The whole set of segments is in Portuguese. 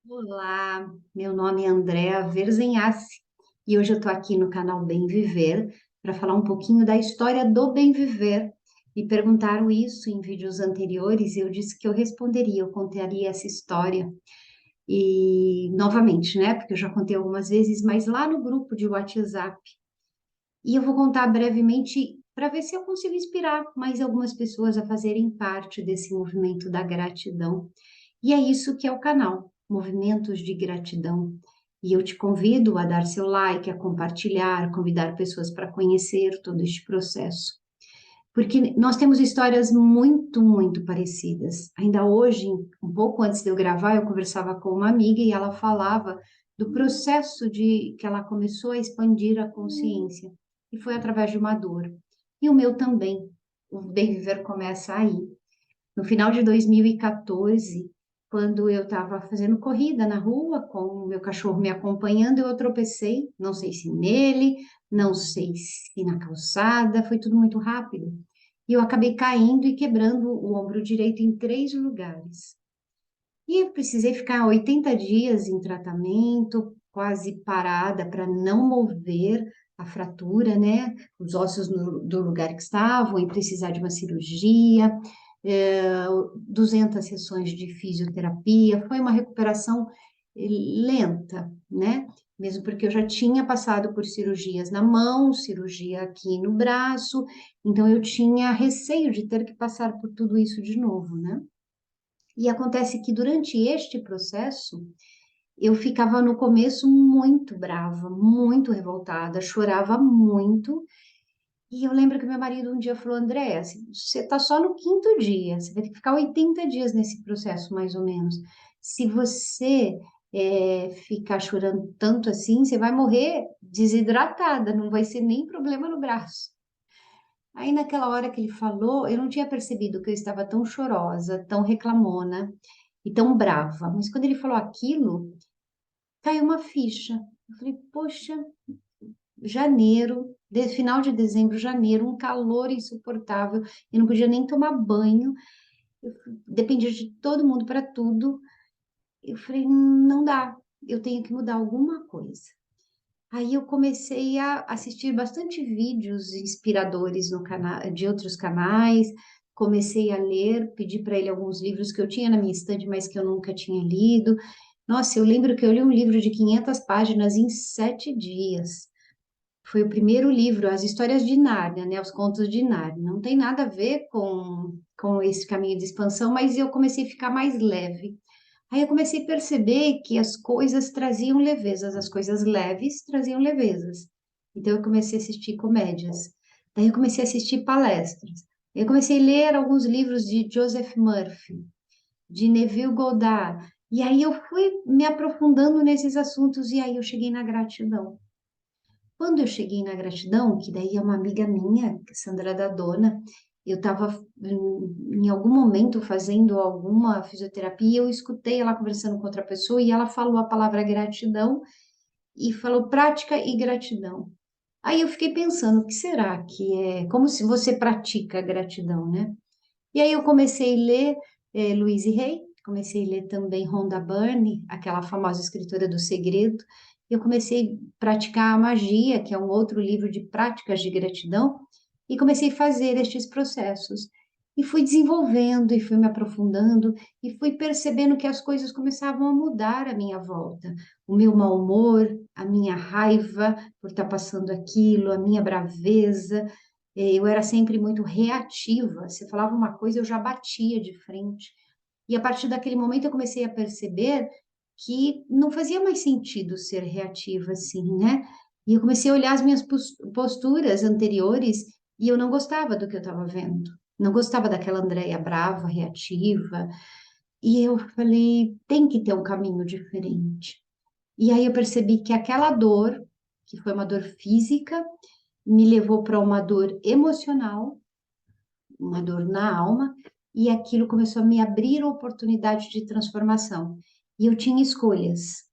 Olá, meu nome é Andréa Verzenhassi e hoje eu estou aqui no canal Bem Viver para falar um pouquinho da história do Bem Viver. Me perguntaram isso em vídeos anteriores e eu disse que eu responderia, eu contaria essa história. E novamente, né? Porque eu já contei algumas vezes, mas lá no grupo de WhatsApp. E eu vou contar brevemente para ver se eu consigo inspirar mais algumas pessoas a fazerem parte desse movimento da gratidão. E é isso que é o canal, Movimentos de Gratidão. E eu te convido a dar seu like, a compartilhar, convidar pessoas para conhecer todo este processo. Porque nós temos histórias muito, muito parecidas. Ainda hoje, um pouco antes de eu gravar, eu conversava com uma amiga e ela falava do processo de que ela começou a expandir a consciência. E foi através de uma dor. E o meu também. O bem viver começa aí. No final de 2014, quando eu estava fazendo corrida na rua, com o meu cachorro me acompanhando, eu tropecei, não sei se nele, não sei se na calçada, foi tudo muito rápido. E eu acabei caindo e quebrando o ombro direito em 3 lugares. E eu precisei ficar 80 dias em tratamento, quase parada para não mover a fratura, né? Os ossos do lugar que estavam e precisar de uma cirurgia, 200 sessões de fisioterapia. Foi uma recuperação lenta, né? Mesmo porque eu já tinha passado por cirurgias na mão, cirurgia aqui no braço, então eu tinha receio de ter que passar por tudo isso de novo, né? E acontece que durante este processo, eu ficava no começo muito brava, muito revoltada, chorava muito. E eu lembro que meu marido um dia falou: Andréa, você está só no quinto dia, você vai ter que ficar 80 dias nesse processo, mais ou menos. Se você ficar chorando tanto assim, você vai morrer desidratada, não vai ser nem problema no braço. Aí, naquela hora que ele falou, eu não tinha percebido que eu estava tão chorosa, tão reclamona e tão brava. Mas quando ele falou aquilo, caiu uma ficha. Eu falei, poxa, janeiro, final de dezembro, janeiro, um calor insuportável, eu não podia nem tomar banho, dependia de todo mundo para tudo. Eu falei, não dá, eu tenho que mudar alguma coisa. Aí eu comecei a assistir bastante vídeos inspiradores no canal, de outros canais, comecei a ler, pedi para ele alguns livros que eu tinha na minha estante, mas que eu nunca tinha lido. Nossa, eu lembro que eu li um livro de 500 páginas em 7 dias. Foi o primeiro livro, As Histórias de Nárnia, né? Os Contos de Nárnia. Não tem nada a ver com esse caminho de expansão, mas eu comecei a ficar mais leve. Aí eu comecei a perceber que as coisas traziam levezas, as coisas leves traziam levezas. Então eu comecei a assistir comédias. Daí eu comecei a assistir palestras. Eu comecei a ler alguns livros de Joseph Murphy, de Neville Goddard. E aí eu fui me aprofundando nesses assuntos e aí eu cheguei na gratidão. Quando eu cheguei na gratidão, que daí é uma amiga minha, Sandra da Dona, eu estava em algum momento fazendo alguma fisioterapia, e eu escutei ela conversando com outra pessoa e ela falou a palavra gratidão e falou prática e gratidão. Aí eu fiquei pensando, o que será que é? Como se você pratica a gratidão, né? E aí eu comecei a ler Louise Hay, comecei a ler também Rhonda Byrne, aquela famosa escritora do Segredo. Eu comecei a praticar a magia, que é um outro livro de práticas de gratidão, e comecei a fazer estes processos. E fui desenvolvendo, e fui me aprofundando, e fui percebendo que as coisas começavam a mudar à minha volta. O meu mau humor, a minha raiva por estar passando aquilo, a minha braveza, eu era sempre muito reativa. Você falava uma coisa, eu já batia de frente. E a partir daquele momento eu comecei a perceber que não fazia mais sentido ser reativa assim, né? E eu comecei a olhar as minhas posturas anteriores e eu não gostava do que eu estava vendo. Não gostava daquela Andréia brava, reativa. E eu falei, tem que ter um caminho diferente. E aí eu percebi que aquela dor, que foi uma dor física, me levou para uma dor emocional, uma dor na alma, e aquilo começou a me abrir oportunidade de transformação. E eu tinha escolhas.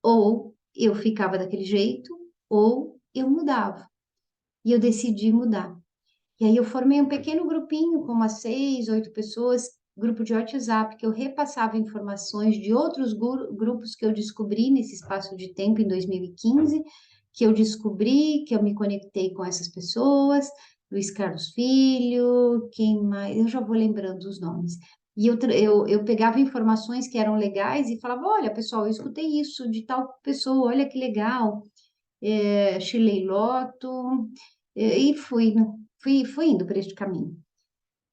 Ou eu ficava daquele jeito, ou eu mudava. E eu decidi mudar. E aí eu formei um pequeno grupinho com umas 6, 8 pessoas grupo de WhatsApp, que eu repassava informações de outros grupos que eu descobri nesse espaço de tempo em 2015, que eu descobri, que eu me conectei com essas pessoas, Luiz Carlos Filho, quem mais? Eu já vou lembrando os nomes. E eu pegava informações que eram legais e falava, olha, pessoal, eu escutei isso de tal pessoa, olha que legal, Shirley Lotto, e fui indo por este caminho.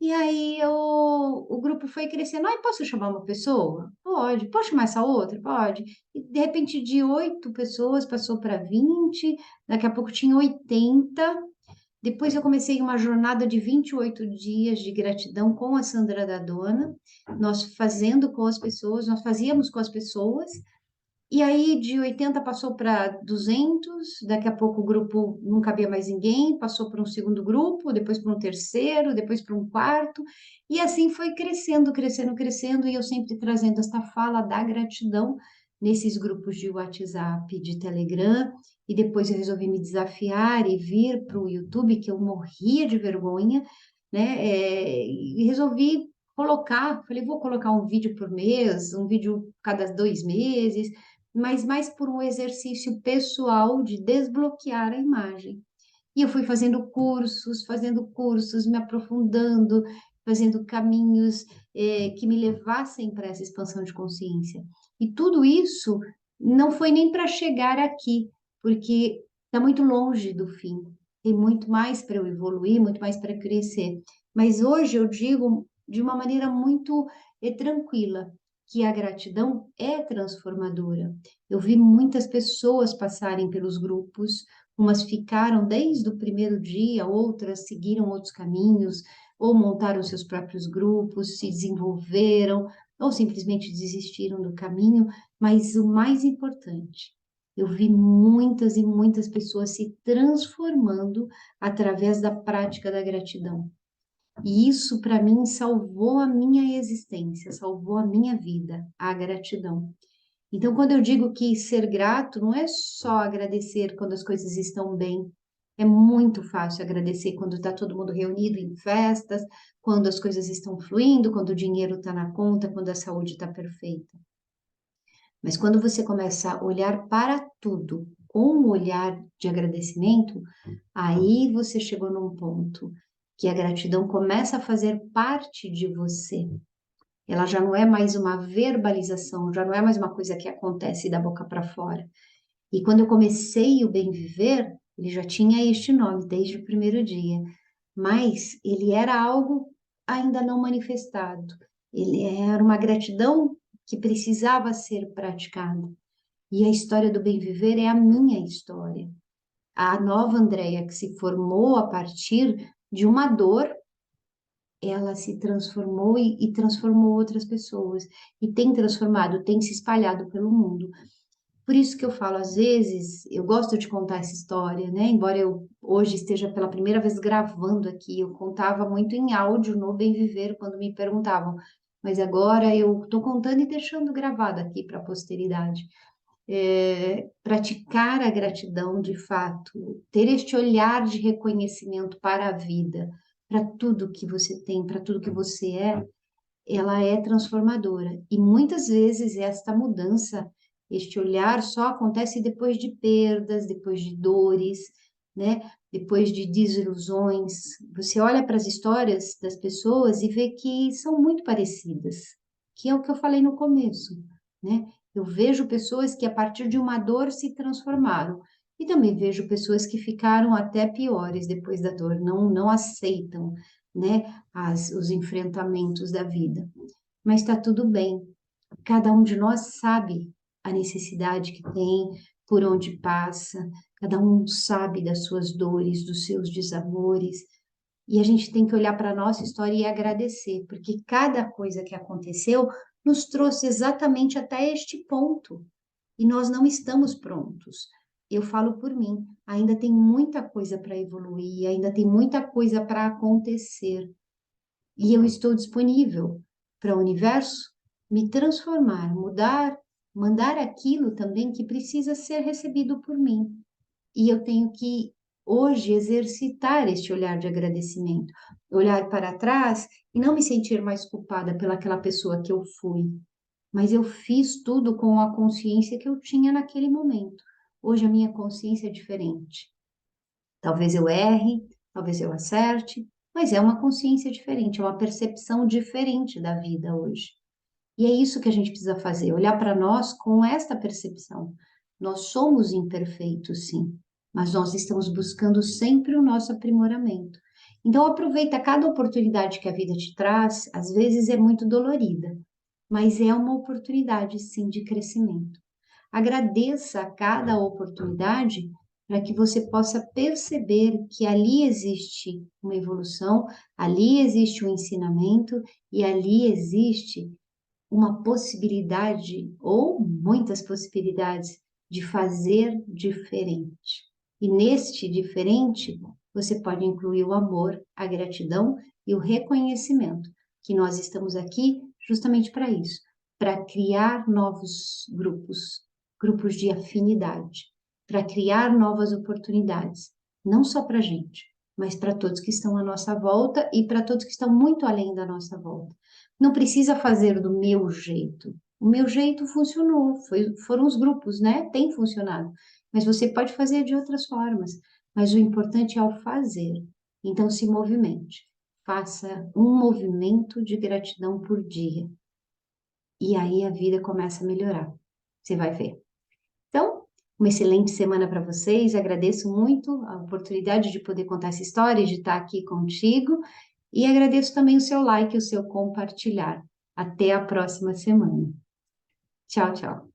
E aí o grupo foi crescendo. Ai, posso chamar uma pessoa? Pode. Posso chamar essa outra? Pode. E de repente, de 8 pessoas passou para 20, daqui a pouco tinha 80. Depois eu comecei uma jornada de 28 dias de gratidão com a Sandra da Dona, nós fazíamos com as pessoas, e aí de 80 passou para 200, daqui a pouco o grupo não cabia mais ninguém, passou para um segundo grupo, depois para um terceiro, depois para um quarto, e assim foi crescendo, crescendo, crescendo, e eu sempre trazendo esta fala da gratidão nesses grupos de WhatsApp, de Telegram, e depois eu resolvi me desafiar e vir para o YouTube, que eu morria de vergonha, né? E resolvi colocar, falei, vou colocar um vídeo por mês, um vídeo cada 2 meses, mas mais por um exercício pessoal de desbloquear a imagem. E eu fui fazendo cursos, me aprofundando, fazendo caminhos que me levassem para essa expansão de consciência. E tudo isso não foi nem para chegar aqui, porque está muito longe do fim. Tem muito mais para eu evoluir, muito mais para crescer. Mas hoje eu digo de uma maneira muito tranquila que a gratidão é transformadora. Eu vi muitas pessoas passarem pelos grupos, umas ficaram desde o primeiro dia, outras seguiram outros caminhos, ou montaram seus próprios grupos, se desenvolveram, ou simplesmente desistiram do caminho. Mas o mais importante, eu vi muitas e muitas pessoas se transformando através da prática da gratidão. E isso, para mim, salvou a minha existência, salvou a minha vida, a gratidão. Então, quando eu digo que ser grato não é só agradecer quando as coisas estão bem, é muito fácil agradecer quando está todo mundo reunido em festas, quando as coisas estão fluindo, quando o dinheiro está na conta, quando a saúde está perfeita. Mas quando você começa a olhar para tudo com um olhar de agradecimento, aí você chegou num ponto que a gratidão começa a fazer parte de você. Ela já não é mais uma verbalização, já não é mais uma coisa que acontece da boca para fora. E quando eu comecei o Bem Viver, ele já tinha este nome desde o primeiro dia, mas ele era algo ainda não manifestado. Ele era uma gratidão que precisava ser praticada. E a história do Bem Viver é a minha história. A nova Andréia, que se formou a partir de uma dor, ela se transformou e transformou outras pessoas. E tem transformado, tem se espalhado pelo mundo. Por isso que eu falo, às vezes, eu gosto de contar essa história, né? Embora eu hoje esteja pela primeira vez gravando aqui, eu contava muito em áudio no Bem Viver quando me perguntavam, mas agora eu estou contando e deixando gravado aqui para a posteridade. Praticar a gratidão de fato, ter este olhar de reconhecimento para a vida, para tudo que você tem, para tudo que você é, ela é transformadora. E muitas vezes esta mudança, este olhar só acontece depois de perdas, depois de dores, né? Depois de desilusões. Você olha para as histórias das pessoas e vê que são muito parecidas, que é o que eu falei no começo, né? Eu vejo pessoas que a partir de uma dor se transformaram. E também vejo pessoas que ficaram até piores depois da dor, não aceitam, né, os enfrentamentos da vida. Mas está tudo bem. Cada um de nós sabe a necessidade que tem, por onde passa, cada um sabe das suas dores, dos seus desamores. E a gente tem que olhar para a nossa história e agradecer, porque cada coisa que aconteceu nos trouxe exatamente até este ponto. E nós não estamos prontos. Eu falo por mim, ainda tem muita coisa para evoluir, ainda tem muita coisa para acontecer. E eu estou disponível para o universo me transformar, mudar, mandar aquilo também que precisa ser recebido por mim. E eu tenho que hoje exercitar este olhar de agradecimento, olhar para trás e não me sentir mais culpada pelaquela pessoa que eu fui, mas eu fiz tudo com a consciência que eu tinha naquele momento. Hoje a minha consciência é diferente. Talvez eu erre, talvez eu acerte, mas é uma consciência diferente, é uma percepção diferente da vida hoje. E é isso que a gente precisa fazer, olhar para nós com esta percepção. Nós somos imperfeitos, sim, mas nós estamos buscando sempre o nosso aprimoramento. Então, aproveita cada oportunidade que a vida te traz, às vezes é muito dolorida, mas é uma oportunidade, sim, de crescimento. Agradeça a cada oportunidade para que você possa perceber que ali existe uma evolução, ali existe um ensinamento e ali existe uma possibilidade ou muitas possibilidades de fazer diferente. E neste diferente, você pode incluir o amor, a gratidão e o reconhecimento, que nós estamos aqui justamente para isso, para criar novos grupos, grupos de afinidade, para criar novas oportunidades, não só para a gente, mas para todos que estão à nossa volta e para todos que estão muito além da nossa volta. Não precisa fazer do meu jeito. O meu jeito funcionou, foram os grupos, né? Tem funcionado. Mas você pode fazer de outras formas. Mas o importante é o fazer. Então, se movimente. Faça um movimento de gratidão por dia. E aí a vida começa a melhorar. Você vai ver. Então, uma excelente semana para vocês. Agradeço muito a oportunidade de poder contar essa história, de estar aqui contigo. E agradeço também o seu like, o seu compartilhar. Até a próxima semana. Tchau, tchau.